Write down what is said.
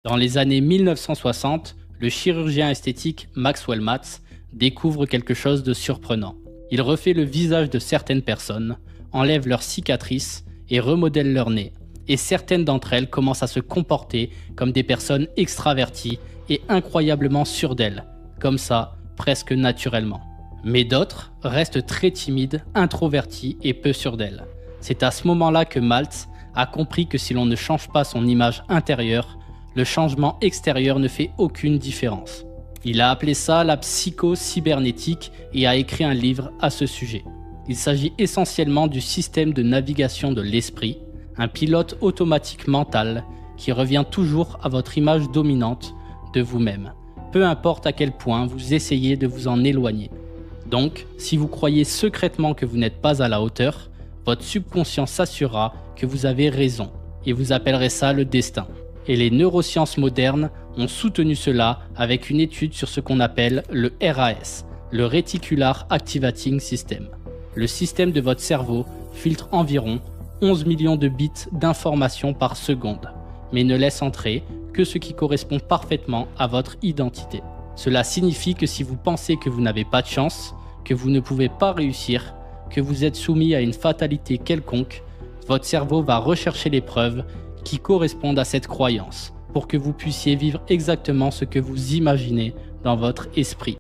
Dans les années 1960, le chirurgien esthétique Maxwell Maltz découvre quelque chose de surprenant. Il refait le visage de certaines personnes, enlève leurs cicatrices et remodèle leur nez. Et certaines d'entre elles commencent à se comporter comme des personnes extraverties et incroyablement sûres d'elles, comme ça, presque naturellement. Mais d'autres restent très timides, introverties et peu sûres d'elles. C'est à ce moment-là que Maltz a compris que si l'on ne change pas son image intérieure, le changement extérieur ne fait aucune différence. Il a appelé ça la psycho-cybernétique et a écrit un livre à ce sujet. Il s'agit essentiellement du système de navigation de l'esprit, un pilote automatique mental qui revient toujours à votre image dominante de vous-même, peu importe à quel point vous essayez de vous en éloigner. Donc, si vous croyez secrètement que vous n'êtes pas à la hauteur, votre subconscient s'assurera que vous avez raison et vous appellerez ça le destin. Et les neurosciences modernes ont soutenu cela avec une étude sur ce qu'on appelle le RAS, le Reticular Activating System. Le système de votre cerveau filtre environ 11 millions de bits d'informations par seconde, mais ne laisse entrer que ce qui correspond parfaitement à votre identité. Cela signifie que si vous pensez que vous n'avez pas de chance, que vous ne pouvez pas réussir, que vous êtes soumis à une fatalité quelconque, votre cerveau va rechercher les preuves qui correspondent à cette croyance pour que vous puissiez vivre exactement ce que vous imaginez dans votre esprit.